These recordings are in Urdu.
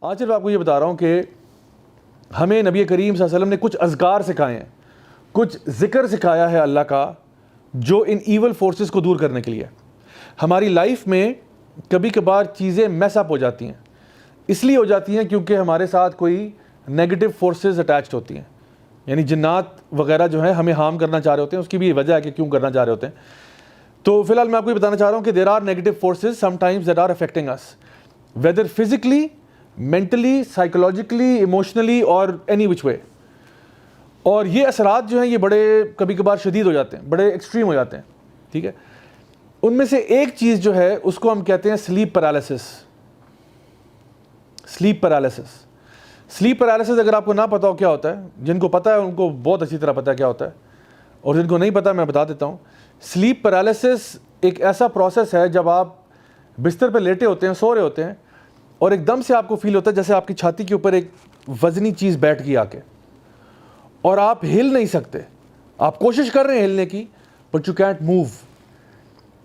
آج صرف آپ کو یہ بتا رہا ہوں کہ ہمیں نبی کریم صلی اللہ علیہ وسلم نے کچھ اذکار سکھائے ہیں, کچھ ذکر سکھایا ہے اللہ کا, جو ان ایول فورسز کو دور کرنے کے لیے. ہماری لائف میں کبھی کبھار چیزیں میس اپ ہو جاتی ہیں, اس لیے ہو جاتی ہیں کیونکہ ہمارے ساتھ کوئی نیگیٹو فورسز اٹیچڈ ہوتی ہیں, یعنی جنات وغیرہ جو ہیں ہمیں ہارم کرنا چاہ رہے ہوتے ہیں. اس کی بھی وجہ ہے کہ کیوں کرنا چاہ رہے ہوتے ہیں. تو فی الحال میں آپ کو یہ بتانا چاہ رہا ہوں کہ there are negative forces sometimes that are affecting us, whether physically, mentally, psychologically, emotionally اور اینی وچ وے. اور یہ اثرات جو ہیں یہ بڑے کبھی کبھار شدید ہو جاتے ہیں, بڑے ایکسٹریم ہو جاتے ہیں. ٹھیک ہے, ان میں سے ایک چیز جو ہے اس کو ہم کہتے ہیں slip paralysis. Slip paralysis, slip paralysis اگر آپ کو نہ پتا ہو کیا ہوتا ہے, جن کو پتا ہے ان کو بہت اچھی طرح پتا ہے کیا ہوتا ہے, اور جن کو نہیں پتا میں بتا دیتا ہوں. سلیپ پیرالسس ایک ایسا پروسیس ہے جب آپ بستر پہ لیٹے ہوتے ہیں, سو رہے ہوتے ہیں, اور ایک دم سے آپ کو فیل ہوتا ہے جیسے آپ کی چھاتی کے اوپر ایک وزنی چیز بیٹھ گئی آ کے, اور آپ ہل نہیں سکتے. آپ کوشش کر رہے ہیں ہلنے کی, بٹ یو کینٹ موو.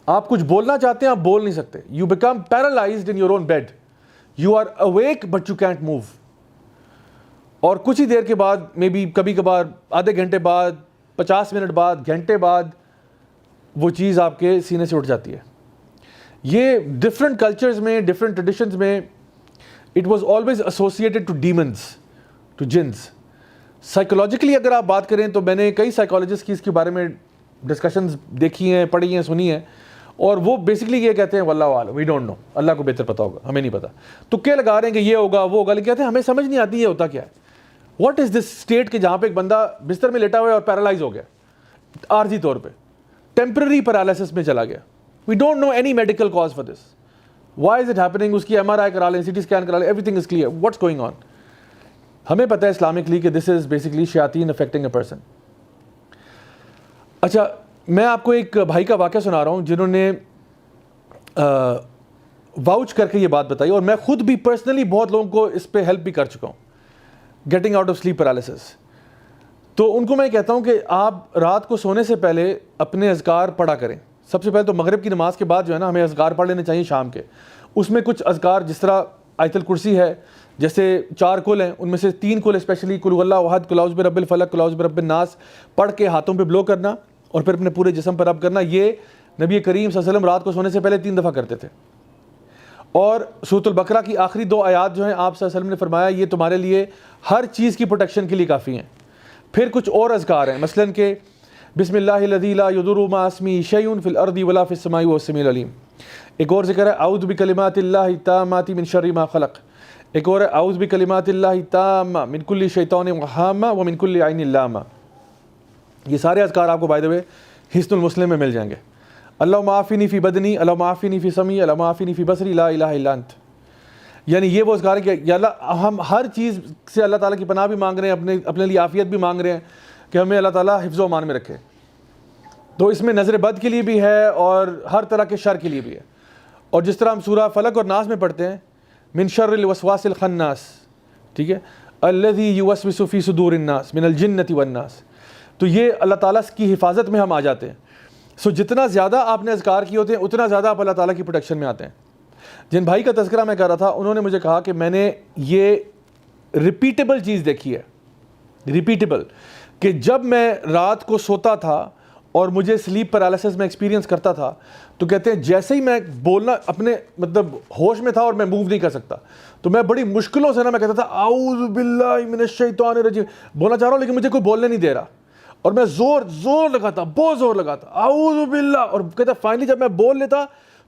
آپ کچھ بولنا چاہتے ہیں, آپ بول نہیں سکتے. You become paralysed in your own bed. You are awake but you can't move. اور کچھ ہی دیر کے بعد, مے بی کبھی کبھار آدھے گھنٹے بعد, 50 منٹ بعد, گھنٹے بعد, وہ چیز آپ کے سینے سے اٹھ جاتی ہے. یہ ڈفرینٹ کلچرز میں, ڈفرینٹ ٹریڈیشنز میں it was always associated to demons, to jinns. Psychologically اگر آپ بات کریں تو میں نے کئی سائیکالوجسٹ کی اس کے بارے میں ڈسکشنز دیکھی ہیں, پڑھی ہیں, سنی ہیں, اور وہ بیسکلی یہ کہتے ہیں واللہ اعلم, وی ڈونٹ نو, اللہ کو بہتر پتا ہوگا, ہمیں نہیں پتا. تو کیا لگا رہے ہیں کہ یہ ہوگا وہ ہوگا, لیکن کہتے ہیں ہمیں سمجھ نہیں آتی یہ ہوتا کیا ہے. واٹ از دس اسٹیٹ کہ جہاں پہ ایک بندہ بستر میں لیٹا ہوا ہے اور پیرالائز ہو گیا عارضی طور پہ, ٹیمپرری پیرالائسس میں چلا گیا. We don't know any medical cause for this. Why is it happening, اس کی ایم آر آئی کرا لیں, سی ٹی اسکین کرا لیں, every thing is clear, what's going on. ہمیں پتہ ہے اسلامکلی کہ دس از بیسکلی شیاطین افیکٹنگ اے پرسن. اچھا, میں آپ کو ایک بھائی کا واقعہ سنا رہا ہوں جنہوں نے واؤچ کر کے یہ بات بتائی, اور میں خود بھی پرسنلی بہت لوگوں کو اس پہ ہیلپ بھی کر چکا ہوں, getting out of sleep paralysis. تو ان کو میں کہتا ہوں کہ آپ رات کو سونے سے پہلے اپنے اذکار پڑھا کریں. سب سے پہلے تو مغرب کی نماز کے بعد جو ہے نا, ہمیں اذکار پڑھ لینے چاہیے شام کے. اس میں کچھ اذکار جس طرح آیت الکرسی ہے, جیسے 4 کل ہیں, ان میں سے 3 کل اسپیشلی قل هو اللہ احد, قل اعوذ برب الفلق, قل اعوذ برب الناس پڑھ کے ہاتھوں پہ بلو کرنا, اور پھر اپنے پورے جسم پر رب کرنا. یہ نبی کریم صلی اللہ علیہ وسلم رات کو سونے سے پہلے 3 دفعہ کرتے تھے. اور سورۃ البقرہ کی آخری 2 آیات جو ہیں آپ صلی اللہ علیہ وسلم نے فرمایا یہ تمہارے لیے ہر چیز کی پروٹیکشن کے لیے کافی ہیں. پھر کچھ اور اذکار ہیں, مثلاً کہ بسم اللہ الذی لا یضر مع اسمہ شیء فی الارض ولا فی السماء وهو السمیع العلیم. ایک اور ذکر ہے اعوذ بکلمات اللہ التامات من شر ما خلق. ایک اور ہے اعوذ بکلمات اللہ التامہ من کل شیطان وہامہ ومن کل عین لامہ. یہ سارے اذکار آپ کو بائی دا وے حصن المسلم میں مل جائیں گے. اللہم عافنی فی بدنی, اللہم عافنی فی سمعی, اللہم عافنی فی بصری, لا الہ الا انت. یعنی یہ وہ اذکار ہے کہ یا اللہ, ہم ہر چیز سے اللہ تعالیٰ کی پناہ بھی مانگ رہے ہیں, اپنے لیے عافیت بھی مانگ رہے ہیں کہ ہمیں اللہ تعالیٰ حفظ و امان میں رکھے. تو اس میں نظر بد کے لیے بھی ہے اور ہر طرح کے شر کے لیے بھی ہے. اور جس طرح ہم سورہ فلق اور ناس میں پڑھتے ہیں من شر الوسواس الخناس, ٹھیک ہے, الذی یوسوس فی صدور الناس من الجنۃ والناس, تو یہ اللہ تعالیٰ کی حفاظت میں ہم آ جاتے ہیں. سو جتنا زیادہ آپ نے اذکار کیے ہوتے ہیں اتنا زیادہ آپ اللہ تعالیٰ کی پروٹیکشن میں آتے ہیں. جن بھائی کا تذکرہ میں کر رہا تھا انہوں نے مجھے کہا کہ میں نے یہ ریپیٹیبل چیز دیکھی ہے, ریپیٹیبل, کہ جب میں رات کو سوتا تھا اور مجھے سلیپ پیرالسس میں ایکسپیرینس کرتا تھا, تو کہتے ہیں جیسے ہی میں بولنا اپنے مطلب ہوش میں تھا اور میں موو نہیں کر سکتا, تو میں بڑی مشکلوں سے نا میں کہتا تھا اعوذ باللہ من الشیطان الرجیم, بولنا چاہ رہا ہوں لیکن مجھے کوئی بولنے نہیں دے رہا, اور میں زور لگاتا, بہت زور لگاتا, اعوذ باللہ, اور کہتا فائنلی جب میں بول لیتا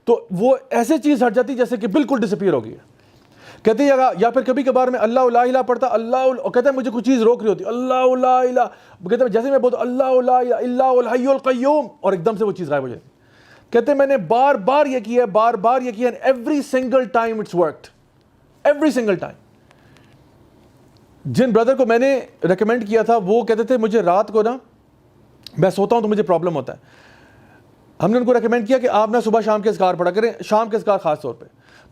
تو وہ ایسے چیز ہٹ جاتی جیسے کہ بالکل ڈسپیئر ہو گئی ہے. کہتے ہیں یا پھر کبھی کبھار میں اللہ لا الہ پڑھتا, اللہ, اور کہتا ہے مجھے کچھ چیز روک رہی ہوتی, اللہ لا الہ, کہتے ہیں جیسے میں بولتا اللہ لا الہ الا هو الحی القیوم, اور ایک دم سے وہ چیز غائب ہو جاتی. کہتے ہیں میں نے بار یہ کیا ہے, بار یہ کیا, and every single time it's worked, every single time. جن بردر کو میں نے ریکمینڈ کیا تھا وہ کہتے تھے مجھے رات کو نا میں سوتا ہوں تو مجھے پرابلم ہوتا ہے. ہم نے ان کو ریکمینڈ کیا کہ آپ نا صبح شام کے اذکار پڑھا کریں, شام کے اذکار خاص طور پہ,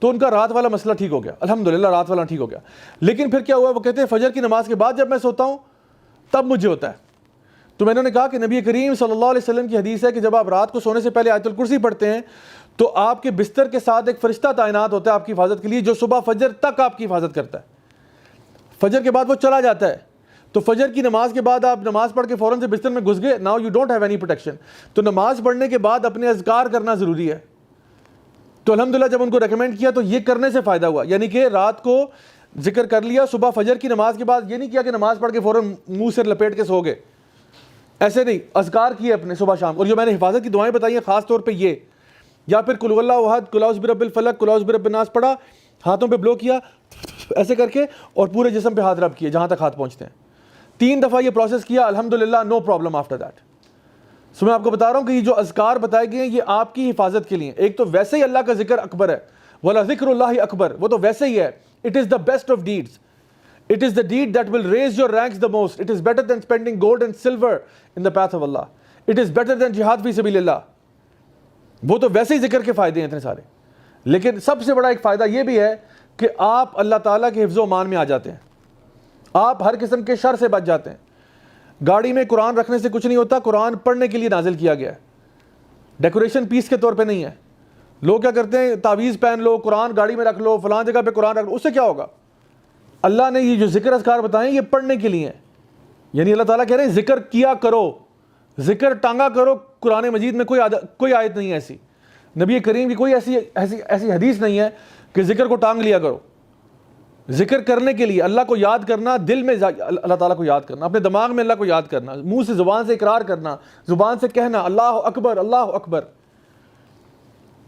تو ان کا رات والا مسئلہ ٹھیک ہو گیا, الحمدللہ رات والا ٹھیک ہو گیا. لیکن پھر کیا ہوا, وہ کہتے ہیں فجر کی نماز کے بعد جب میں سوتا ہوں تب مجھے ہوتا ہے. تو میں نے کہا کہ نبی کریم صلی اللہ علیہ وسلم کی حدیث ہے کہ جب آپ رات کو سونے سے پہلے آیت الکرسی پڑھتے ہیں تو آپ کے بستر کے ساتھ ایک فرشتہ تعینات ہوتا ہے آپ کی حفاظت کے لیے، جو صبح فجر تک آپ کی حفاظت کرتا ہے. فجر کے بعد وہ چلا جاتا ہے. تو فجر کی نماز کے بعد آپ نماز پڑھ کے فوراً سے بستر میں گھس گئے، now you don't have any protection. تو نماز پڑھنے کے بعد اپنے اذکار کرنا ضروری ہے. تو الحمدللہ جب ان کو ریکمینڈ کیا تو یہ کرنے سے فائدہ ہوا، یعنی کہ رات کو ذکر کر لیا، صبح فجر کی نماز کے بعد یہ نہیں کیا کہ نماز پڑھ کے فوراً منہ سے لپیٹ کے سو گئے، ایسے نہیں، اذکار کیے اپنے صبح شام. اور جو میں نے حفاظت کی دعائیں بتائی ہیں خاص طور پہ یہ، یا پھر قل اللہ احد، قل اعوذ برب الفلق، قل اعوذ برب الناس پڑھا، ہاتھوں پہ بلو کیا ایسے کر کے، اور پورے جسم پہ ہاتھ رب کیے جہاں تک ہاتھ پہنچتے ہیں. 3 دفعہ یہ پروسیس کیا، الحمدللہ نو پرابلم آفٹر دیٹ. سو میں آپ کو بتا رہا ہوں کہ یہ جو اذکار بتائے گئے ہیں یہ آپ کی حفاظت کے لیے. ایک تو ویسے ہی اللہ کا ذکر اکبر ہے، وَلَذِكْرُ اللَّهِ اکبر، وہ تو ویسے ہی ہے. It is the best of deeds. It is the deed that will raise your ranks the most. It is better than spending gold and silver in the path of Allah. It is better than jihad fi sabilillah اللہ. وہ تو ویسے ہی ذکر کے فائدے ہیں اتنے سارے. لیکن سب سے بڑا ایک فائدہ یہ بھی ہے کہ آپ اللہ تعالیٰ کے حفظ و امان میں آ جاتے ہیں. آپ ہر قسم کے شر سے بچ جاتے ہیں. گاڑی میں قرآن رکھنے سے کچھ نہیں ہوتا، قرآن پڑھنے کے لیے نازل کیا گیا ہے، ڈیکوریشن پیس کے طور پہ نہیں ہے. لوگ کیا کرتے ہیں، تعویذ پہن لو، قرآن گاڑی میں رکھ لو، فلاں جگہ پہ قرآن رکھ لو، اس سے کیا ہوگا؟ اللہ نے یہ جو ذکر اذکار بتائیں یہ پڑھنے کے لیے ہیں. یعنی اللہ تعالیٰ کہہ رہے ہیں ذکر کیا کرو، ذکر ٹانگا کرو. قرآن مجید میں کوئی آیت نہیں ہے ایسی، نبی کریم کی کوئی ایسی حدیث نہیں ہے کہ ذکر کو ٹانگ لیا کرو. ذکر کرنے کے لیے اللہ کو یاد کرنا، دل میں اللہ تعالیٰ کو یاد کرنا، اپنے دماغ میں اللہ کو یاد کرنا، منہ سے زبان سے اقرار کرنا، زبان سے کہنا اللہ اکبر اللہ اکبر.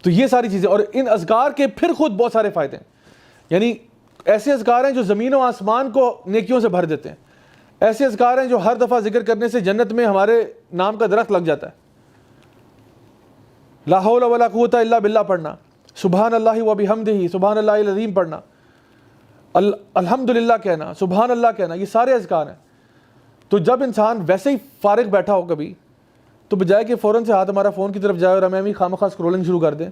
تو یہ ساری چیزیں، اور ان اذکار کے پھر خود بہت سارے فائدے ہیں. یعنی ایسے اذکار ہیں جو زمین و آسمان کو نیکیوں سے بھر دیتے ہیں. ایسے اذکار ہیں جو ہر دفعہ ذکر کرنے سے جنت میں ہمارے نام کا درخت لگ جاتا ہے. لا حول ولا قوت الا باللہ پڑھنا، سبحان اللہ و بحمدہ، سبحان اللہ العظیم پڑھنا، الحمدللہ کہنا، سبحان اللہ کہنا، یہ سارے اذکار ہیں. تو جب انسان ویسے ہی فارغ بیٹھا ہو کبھی، تو بجائے کہ فوراً سے ہاتھ ہمارا فون کی طرف جائے اور ہمیں بھی خامخواہ اسکرولنگ شروع کر دیں،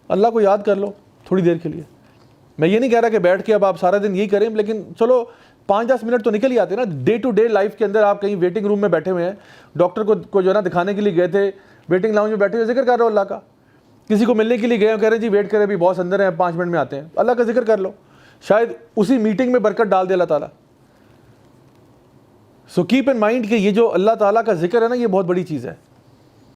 اللہ کو یاد کر لو تھوڑی دیر کے لیے. میں یہ نہیں کہہ رہا کہ بیٹھ کے اب آپ سارا دن یہی کریں، لیکن چلو 5-10 منٹ تو نکل ہی آتے ہیں نا. ڈے ٹو ڈے لائف کے اندر آپ کہیں ویٹنگ روم میں بیٹھے ہوئے ہیں، ڈاکٹر کو جو ہے نا دکھانے کے لیے گئے تھے، ویٹنگ لاؤنج میں بیٹھے ہوئے ذکر کر رہے ہو اللہ کا. کسی کو ملنے کے لیے گئے ہو، کہہ رہے ہیں جی ویٹ کریں ابھی باس اندر ہیں 5 منٹ میں آتے ہیں، اللہ کا ذکر کر لو، شاید اسی میٹنگ میں برکت ڈال دے اللہ تعالیٰ. سو کیپ ان مائنڈ کہ یہ جو اللہ تعالیٰ کا ذکر ہے نا یہ بہت بڑی چیز ہے.